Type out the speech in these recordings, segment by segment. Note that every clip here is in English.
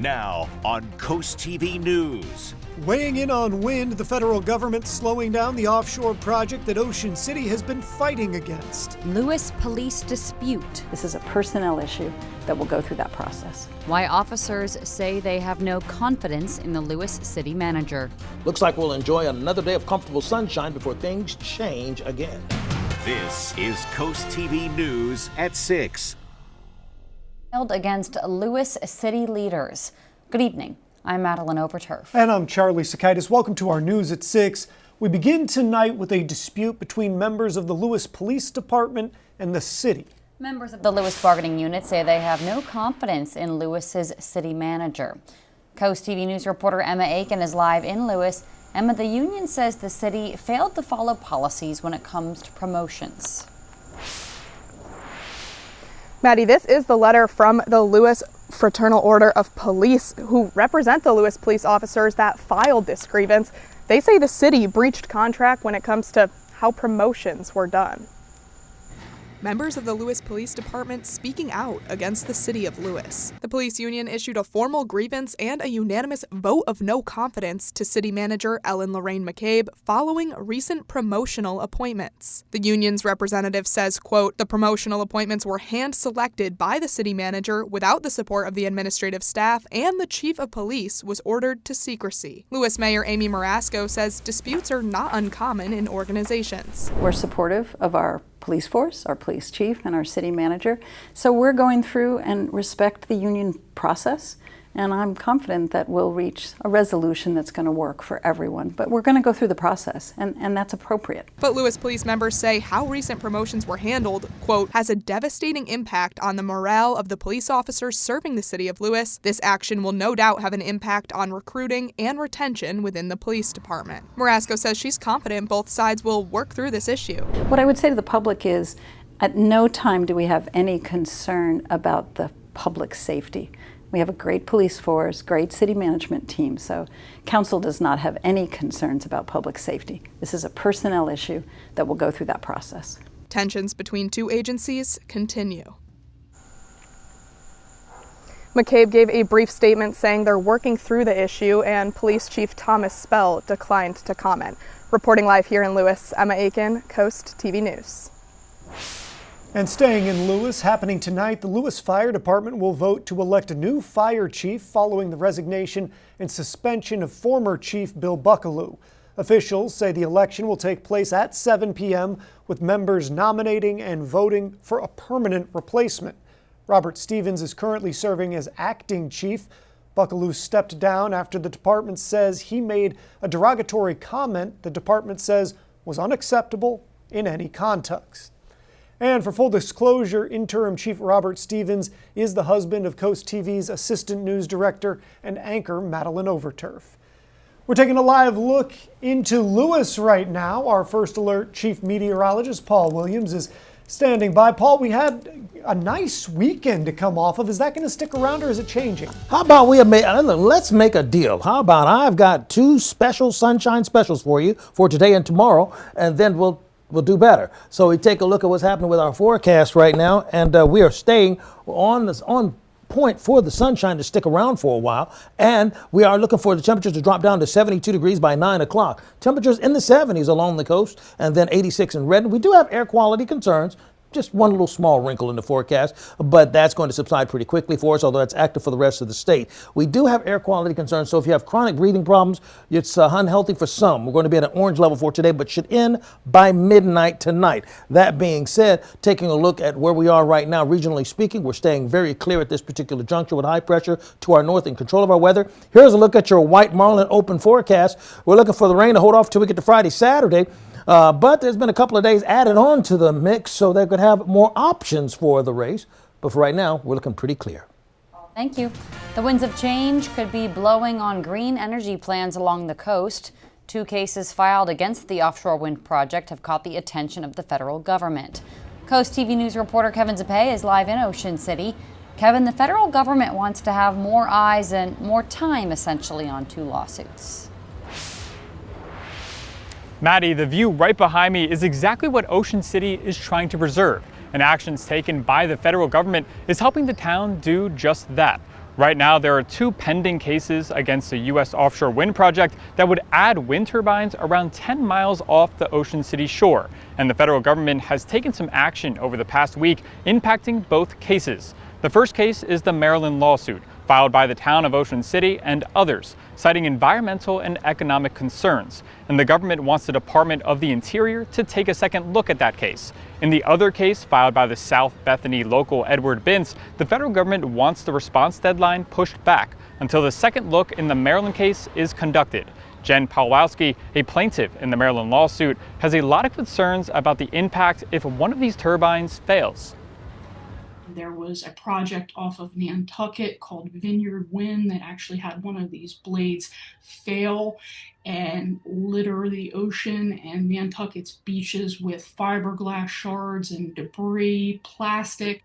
Now on CoastTV News. Weighing in on wind, the federal government slowing down the offshore project that Ocean City has been fighting against. Lewis police dispute. This is a personnel issue that will go through that process. Why officers say they have no confidence in the Lewis city manager. Looks like we'll enjoy another day of comfortable sunshine before things change again. This is CoastTV News at 6. Against Lewis city leaders. Good evening. I'm Madeline Overturf. And I'm Charlie Sakaitis. Welcome to our News at 6. We begin tonight with a dispute between members of the Lewis Police Department and the city. Members of the Lewis bargaining unit say they have no confidence in Lewis's city manager. Coast TV News reporter Emma Aiken is live in Lewis. Emma, the union says the city failed to follow policies when it comes to promotions. Maddie, this is the letter from the Lewis Fraternal Order of Police, who represent the Lewis police officers that filed this grievance. They say the city breached contract when it comes to how promotions were done. Members of the Lewis Police Department speaking out against the city of Lewis. The police union issued a formal grievance and a unanimous vote of no confidence to city manager Ellen Lorraine McCabe following recent promotional appointments. The union's representative says, quote, the promotional appointments were hand-selected by the city manager without the support of the administrative staff, and the chief of police was ordered to secrecy. Lewis Mayor Amy Marasco says disputes are not uncommon in organizations. We're supportive of our police force, our police chief, and our city manager. So we're going through and respect the union process, and I'm confident that we'll reach a resolution that's going to work for everyone. But we're going to go through the process, and that's appropriate. But Lewis police members say how recent promotions were handled, quote, has a devastating impact on the morale of the police officers serving the city of Lewis. This action will no doubt have an impact on recruiting and retention within the police department. Marasco says she's confident both sides will work through this issue. What I would say to the public is, at no time do we have any concern about the public safety. We have a great police force, great city management team, so council does not have any concerns about public safety. This is a personnel issue that will go through that process. Tensions between two agencies continue. McCabe gave a brief statement saying they're working through the issue, and Police Chief Thomas Spell declined to comment. Reporting live here in Lewis, Emma Aiken, Coast TV News. And staying in Lewis, happening tonight, the Lewis Fire Department will vote to elect a new fire chief following the resignation and suspension of former Chief Bill Buckaloo. Officials say the election will take place at 7 p.m. with members nominating and voting for a permanent replacement. Robert Stevens is currently serving as acting chief. Buckaloo stepped down after the department says he made a derogatory comment the department says was unacceptable in any context. And for full disclosure, interim chief Robert Stevens is the husband of Coast TV's assistant news director and anchor Madeline Overturf. We're taking a live look into Lewis right now. Our First Alert chief meteorologist Paul Williams is standing by. Paul, we had a nice weekend to come off of. Is that going to stick around or is it changing? How about let's make a deal. How about I've got two special sunshine specials for you for today and tomorrow, and then we'll do better. So we take a look at what's happening with our forecast right now, and we are staying on point for the sunshine to stick around for a while, and we are looking for the temperatures to drop down to 72 degrees by 9 o'clock. Temperatures in the 70s along the coast, and then 86 in Redmond. We do have air quality concerns. Just one little small wrinkle in the forecast, but that's going to subside pretty quickly for us, although it's active for the rest of the state. We do have air quality concerns, so if you have chronic breathing problems, it's unhealthy for some. We're going to be at an orange level for today, but should end by midnight tonight. That being said, taking a look at where we are right now, regionally speaking, we're staying very clear at this particular juncture with high pressure to our north in control of our weather. Here's a look at your white marlin open forecast. We're looking for the rain to hold off till we get to Friday, Saturday. But there's been a couple of days added on to the mix, so they could have more options for the race. But for right now, we're looking pretty clear. Thank you. The winds of change could be blowing on green energy plans along the coast. 2 cases filed against the offshore wind project have caught the attention of the federal government. Coast TV News reporter Kevin Zappe is live in Ocean City. Kevin, the federal government wants to have more eyes and more time, essentially, on 2 lawsuits. Maddie, the view right behind me is exactly what Ocean City is trying to preserve, and actions taken by the federal government is helping the town do just that. Right now, there are 2 pending cases against the U.S. offshore wind project that would add wind turbines around 10 miles off the Ocean City shore. And the federal government has taken some action over the past week, impacting both cases. The first case is the Maryland lawsuit, filed by the town of Ocean City and others, citing environmental and economic concerns. And the government wants the Department of the Interior to take a second look at that case. In the other case, filed by the South Bethany local Edward Bintz, the federal government wants the response deadline pushed back until the second look in the Maryland case is conducted. Jen Pawlowski, a plaintiff in the Maryland lawsuit, has a lot of concerns about the impact if one of these turbines fails. There was a project off of Nantucket called Vineyard Wind that actually had one of these blades fail and litter the ocean and Nantucket's beaches with fiberglass shards and debris, plastic.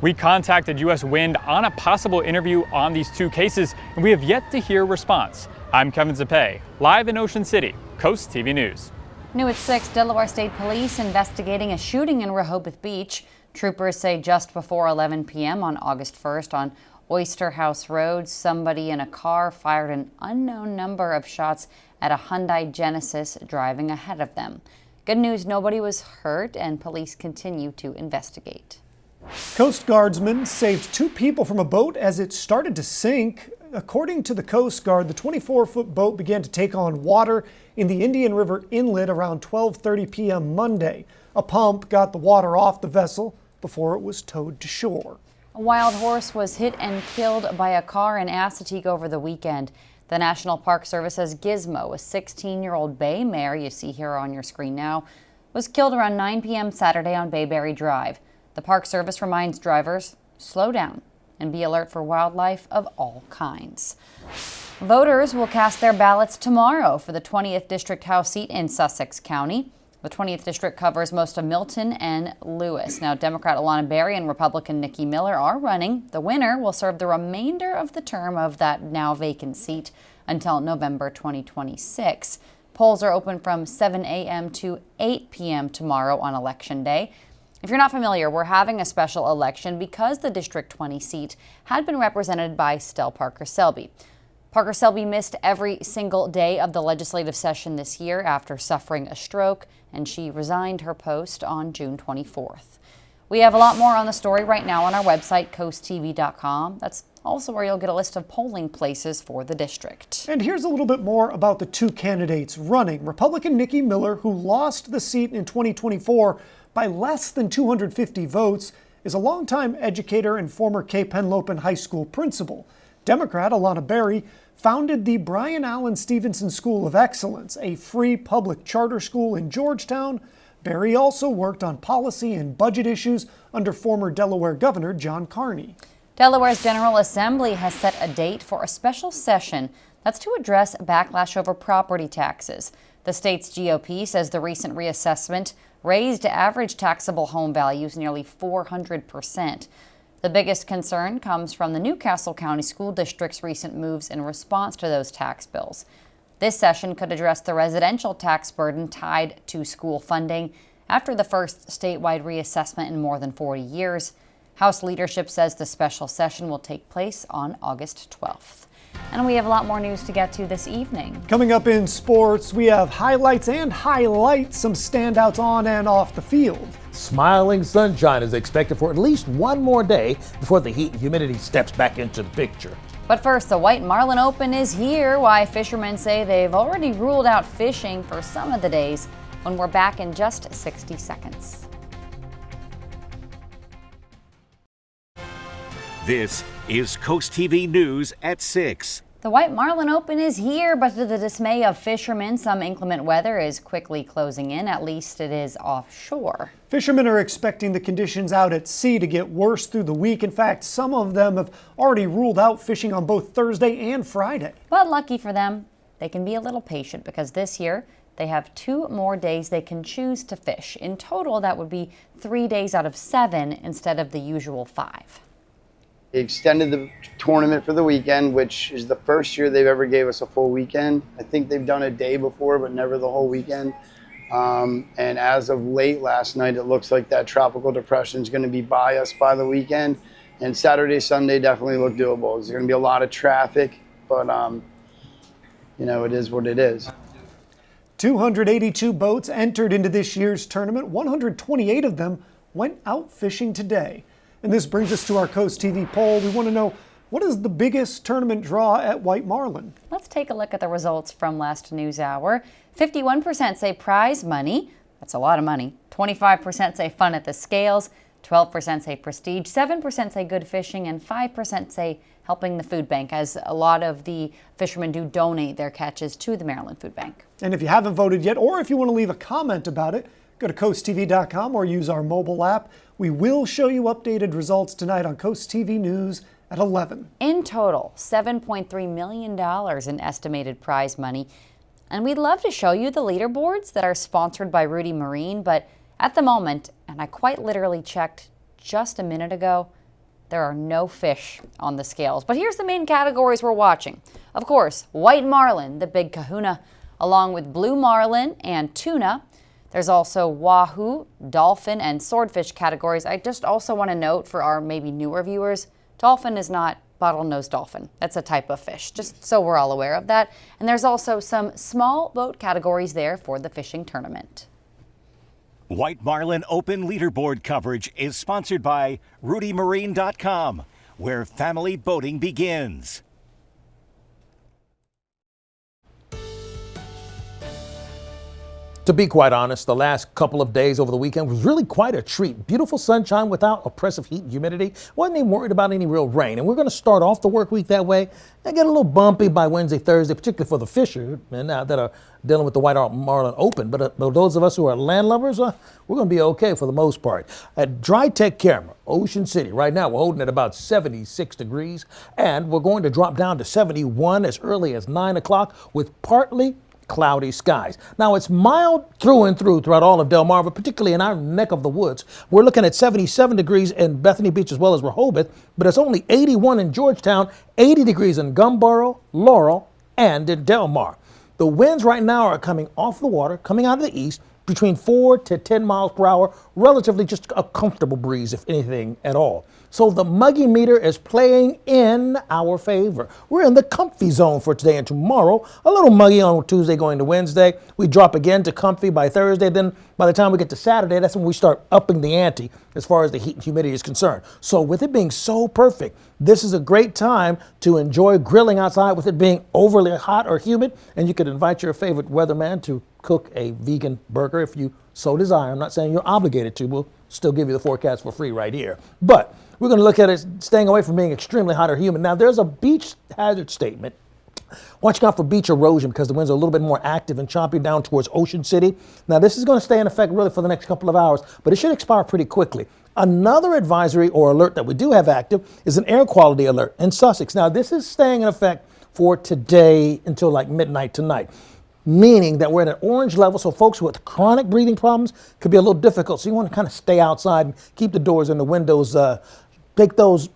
We contacted U.S. Wind on a possible interview on these 2 cases, and we have yet to hear a response. I'm Kevin Zappe, live in Ocean City, Coast TV News. New at 6, Delaware State Police investigating a shooting in Rehoboth Beach. Troopers say just before 11 p.m. on August 1st on Oyster House Road, somebody in a car fired an unknown number of shots at a Hyundai Genesis driving ahead of them. Good news, nobody was hurt, and police continue to investigate. Coast Guardsmen saved 2 people from a boat as it started to sink. According to the Coast Guard, the 24-foot boat began to take on water in the Indian River Inlet around 12:30 p.m. Monday. A pump got the water off the vessel before it was towed to shore. A wild horse was hit and killed by a car in Assateague over the weekend. The National Park Service says Gizmo, a 16-year-old bay mare you see here on your screen now, was killed around 9 p.m. Saturday on Bayberry Drive. The Park Service reminds drivers, slow down and be alert for wildlife of all kinds. Voters will cast their ballots tomorrow for the 20th District House seat in Sussex County. The 20th District covers most of Milton and Lewis. Now, Democrat Alana Berry and Republican Nikki Miller are running. The winner will serve the remainder of the term of that now vacant seat until November 2026. Polls are open from 7 a.m. to 8 p.m. tomorrow on Election Day. If you're not familiar, we're having a special election because the District 20 seat had been represented by Stell Parker Selby. Parker Selby missed every single day of the legislative session this year after suffering a stroke, and she resigned her post on June 24th. We have a lot more on the story right now on our website, CoastTV.com. That's also where you'll get a list of polling places for the district. And here's a little bit more about the 2 candidates running. Republican Nikki Miller, who lost the seat in 2024 by less than 250 votes, is a longtime educator and former Cape Henlopen High School principal. Democrat Alana Berry founded the Brian Allen Stevenson School of Excellence, a free public charter school in Georgetown. Berry also worked on policy and budget issues under former Delaware Governor John Carney. Delaware's General Assembly has set a date for a special session that's to address backlash over property taxes. The state's GOP says the recent reassessment raised average taxable home values nearly 400%. The biggest concern comes from the Newcastle County School District's recent moves in response to those tax bills. This session could address the residential tax burden tied to school funding after the first statewide reassessment in more than 40 years. House leadership says the special session will take place on August 12th. And we have a lot more news to get to this evening. Coming up in sports, we have highlights and highlights, some standouts on and off the field. Smiling sunshine is expected for at least one more day before the heat and humidity steps back into the picture. But first, the White Marlin Open is here. Why fishermen say they've already ruled out fishing for some of the days, when we're back in just 60 seconds. This is Coast TV News at 6. The White Marlin Open is here, but to the dismay of fishermen, some inclement weather is quickly closing in. At least it is offshore. Fishermen are expecting the conditions out at sea to get worse through the week. In fact, some of them have already ruled out fishing on both Thursday and Friday. But lucky for them, they can be a little patient because this year they have 2 more days they can choose to fish. In total, that would be 3 days out of 7 instead of the usual 5. They extended the tournament for the weekend, which is the first year they've ever gave us a full weekend. I think they've done a day before, but never the whole weekend. And as of late last night, it looks like that tropical depression is going to be by us by the weekend. And Saturday, Sunday definitely look doable. There's going to be a lot of traffic, but you know, it is what it is. 282 boats entered into this year's tournament. 128 of them went out fishing today. And this brings us to our Coast TV poll. We want to know, what is the biggest tournament draw at White Marlin? Let's take a look at the results from last news hour. 51% say prize money. That's a lot of money. 25% say fun at the scales. 12% say prestige. 7% say good fishing. And 5% say helping the food bank, as a lot of the fishermen do donate their catches to the Maryland Food Bank. And if you haven't voted yet, or if you want to leave a comment about it, go to coasttv.com or use our mobile app. We will show you updated results tonight on Coast TV News at 11. In total, $7.3 million in estimated prize money. And we'd love to show you the leaderboards that are sponsored by Rudy Marine, but at the moment, and I quite literally checked just a minute ago, there are no fish on the scales. But here's the main categories we're watching. Of course, white marlin, the big kahuna, along with blue marlin and tuna. There's also wahoo, dolphin, and swordfish categories. I just also want to note for our maybe newer viewers, dolphin is not bottlenose dolphin. That's a type of fish, just so we're all aware of that. And there's also some small boat categories there for the fishing tournament. White Marlin Open leaderboard coverage is sponsored by RudyMarine.com, where family boating begins. To be quite honest, the last couple of days over the weekend was really quite a treat. Beautiful sunshine without oppressive heat and humidity. Wasn't even worried about any real rain. And we're going to start off the work week that way and get a little bumpy by Wednesday, Thursday, particularly for the fishermen that are dealing with the White Marlin Open. But those of us who are landlubbers, we're going to be okay for the most part. At Dry Tech Camera, Ocean City, right now we're holding at about 76 degrees. And we're going to drop down to 71 as early as 9 o'clock with partly cloudy skies. Now it's mild through and through throughout all of Del Mar, but particularly in our neck of the woods. We're looking at 77 degrees in Bethany Beach as well as Rehoboth, but it's only 81 in Georgetown, 80 degrees in Gumboro, Laurel, and in Del Mar. The winds right now are coming off the water, coming out of the east, between 4 to 10 miles per hour, relatively just a comfortable breeze, if anything at all. So the muggy meter is playing in our favor. We're in the comfy zone for today and tomorrow. A little muggy on Tuesday going to Wednesday. We drop again to comfy by Thursday. Then by the time we get to Saturday, that's when we start upping the ante as far as the heat and humidity is concerned. So with it being so perfect, this is a great time to enjoy grilling outside with it being overly hot or humid. And you could invite your favorite weatherman to cook a vegan burger if you so desire. I'm not saying you're obligated to. We'll still give you the forecast for free right here. But we're going to look at it staying away from being extremely hot or humid. Now, there's a beach hazard statement. Watching out for beach erosion because the winds are a little bit more active and choppy down towards Ocean City. Now, this is going to stay in effect really for the next couple of hours, but it should expire pretty quickly. Another advisory or alert that we do have active is an air quality alert in Sussex. Now, this is staying in effect for today until like midnight tonight, meaning that we're at an orange level, so folks with chronic breathing problems could be a little difficult. So you want to kind of stay outside and keep the doors and the windows, take those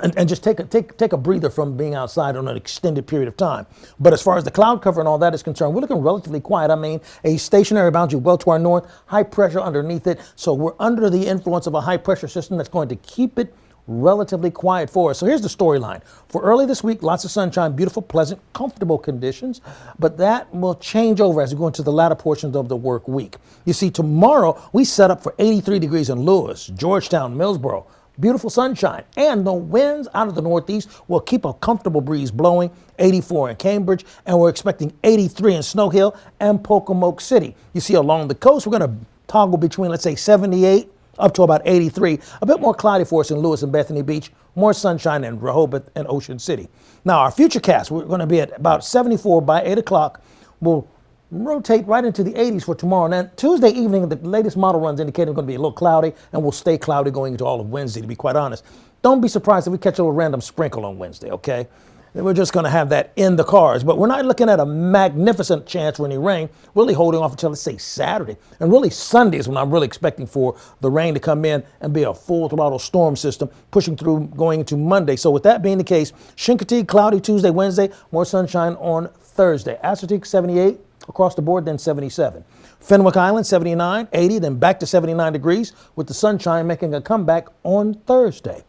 and just take a breather from being outside on an extended period of time. But as far as the cloud cover and all that is concerned, we're looking relatively quiet. I mean, a stationary boundary well to our north, high pressure underneath it. So we're under the influence of a high pressure system that's going to keep it relatively quiet for us. So here's the storyline. For early this week, lots of sunshine, beautiful, pleasant, comfortable conditions, but that will change over as we go into the latter portions of the work week. You see, tomorrow we set up for 83 degrees in Lewis, Georgetown, Millsboro. Beautiful sunshine, and the winds out of the northeast will keep a comfortable breeze blowing. 84 in Cambridge, and we're expecting 83 in Snow Hill and Pocomoke City. You see, along the coast, we're going to toggle between, let's say, 78 up to about 83. A bit more cloudy for us in Lewis and Bethany Beach, more sunshine in Rehoboth and Ocean City. Now, our future cast, we're going to be at about 74 by 8 o'clock. We'll rotate right into the 80s for tomorrow. Now, Tuesday evening, the latest model runs indicate it's going to be a little cloudy, and will stay cloudy going into all of Wednesday, to be quite honest. Don't be surprised if we catch a little random sprinkle on Wednesday, okay? We're just going to have that in the cards. But we're not looking at a magnificent chance for any rain, really holding off until, let's say, Saturday. And really Sunday is when I'm really expecting for the rain to come in and be a full throttle storm system pushing through going into Monday. So with that being the case, Chincoteague, cloudy Tuesday, Wednesday, more sunshine on Thursday. Assateague, 78 across the board, then 77. Fenwick Island, 79, 80, then back to 79 degrees with the sunshine making a comeback on Thursday.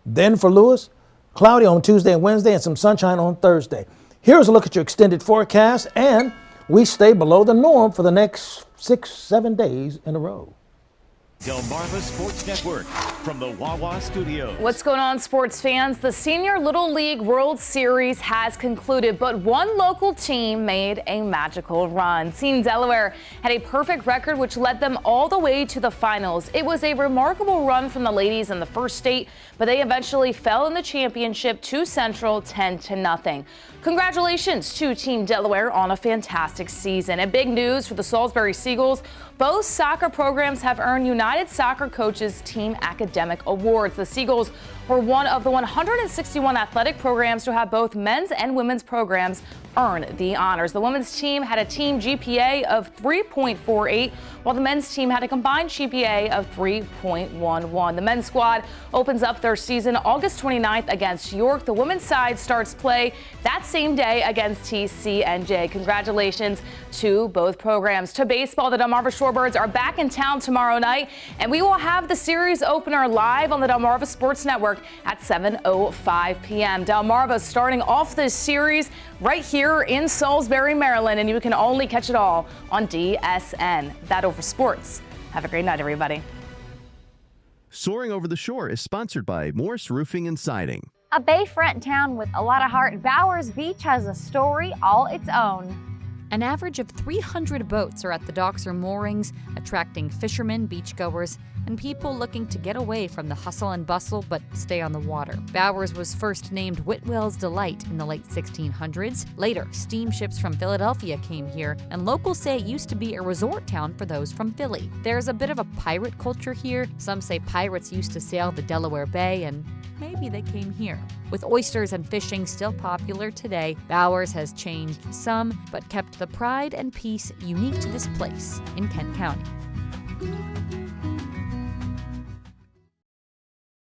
Then for Lewis, cloudy on Tuesday and Wednesday and some sunshine on Thursday. Here's a look at your extended forecast, and we stay below the norm for the next 6-7 days in a row. Delmarva Sports Network from the Wawa Studios. What's going on, sports fans? The Senior Little League World Series has concluded, but one local team made a magical run. Team Delaware had a perfect record, which led them all the way to the finals. It was a remarkable run from the ladies in the first state, but they eventually fell in the championship to Central 10-0. Congratulations to Team Delaware on a fantastic season. And big news for the Salisbury Seagulls. Both soccer programs have earned United Soccer Coaches Team Academic Awards. The Seagulls were one of the 161 athletic programs to have both men's and women's programs earn the honors. The women's team had a team GPA of 3.48, while the men's team had a combined GPA of 3.11. The men's squad opens up their season August 29th against York. The women's side starts play that same day against TCNJ. Congratulations to both programs. To baseball, the Delmarva Shorebirds are back in town tomorrow night, and we will have the series opener live on the Delmarva Sports Network at 7:05 p.m. Delmarva starting off this series right here in Salisbury, Maryland, and you can only catch it all on DSN. That over sports. Have a great night, everybody. Soaring Over the Shore is sponsored by Morse Roofing and Siding. A bayfront town with a lot of heart, Bowers Beach has a story all its own. An average of 300 boats are at the docks or moorings, attracting fishermen, beachgoers, and people looking to get away from the hustle and bustle but stay on the water. Bowers was first named Whitwell's Delight in the late 1600s. Later, steamships from Philadelphia came here, and locals say it used to be a resort town for those from Philly. There's a bit of a pirate culture here. Some say pirates used to sail the Delaware Bay, and maybe they came here. With oysters and fishing still popular today, Bowers has changed some, but kept the pride and peace unique to this place in Kent County.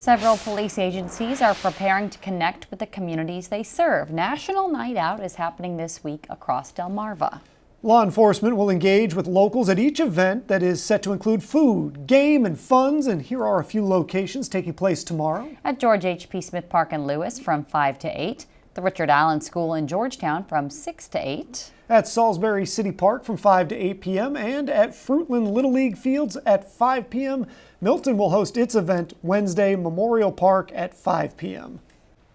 Several police agencies are preparing to connect with the communities they serve. National Night Out is happening this week across Delmarva. Law enforcement will engage with locals at each event that is set to include food, game, and funds, and here are a few locations taking place tomorrow. At George H.P. Smith Park in Lewis from 5 to 8, the Richard Allen School in Georgetown from 6 to 8. At Salisbury City Park from 5 to 8 p.m. and at Fruitland Little League Fields at 5 p.m. Milton will host its event Wednesday, Memorial Park at 5 p.m.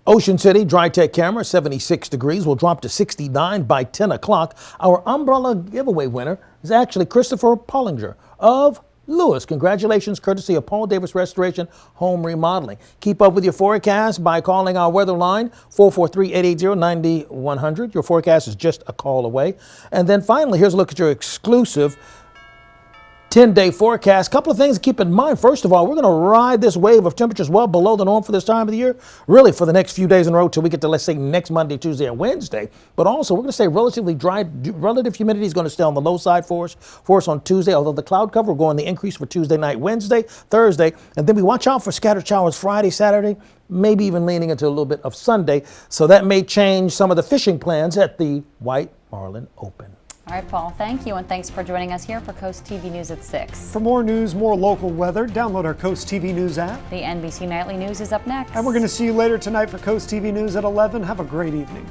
Ocean City, dry tech camera, 76 degrees, will drop to 69 by 10 o'clock. Our umbrella giveaway winner is actually Christopher Pollinger of Lewis. Congratulations, courtesy of Paul Davis Restoration Home Remodeling. Keep up with your forecast by calling our weather line, 443-880-9100. Your forecast is just a call away. And then finally, here's a look at your exclusive 10-day forecast. Couple of things to keep in mind. First of all, we're going to ride this wave of temperatures well below the norm for this time of the year, really for the next few days in a row till we get to, let's say, next Monday, Tuesday, and Wednesday. But also, we're going to stay relatively dry. Relative humidity is going to stay on the low side for us on Tuesday, although the cloud cover will go on the increase for Tuesday night, Wednesday, Thursday, and then we watch out for scattered showers Friday, Saturday, maybe even leaning into a little bit of Sunday. So that may change some of the fishing plans at the White Marlin Open. All right, Paul, thank you, and thanks for joining us here for Coast TV News at 6. For more news, more local weather, download our Coast TV News app. The NBC Nightly News is up next. And we're going to see you later tonight for Coast TV News at 11. Have a great evening.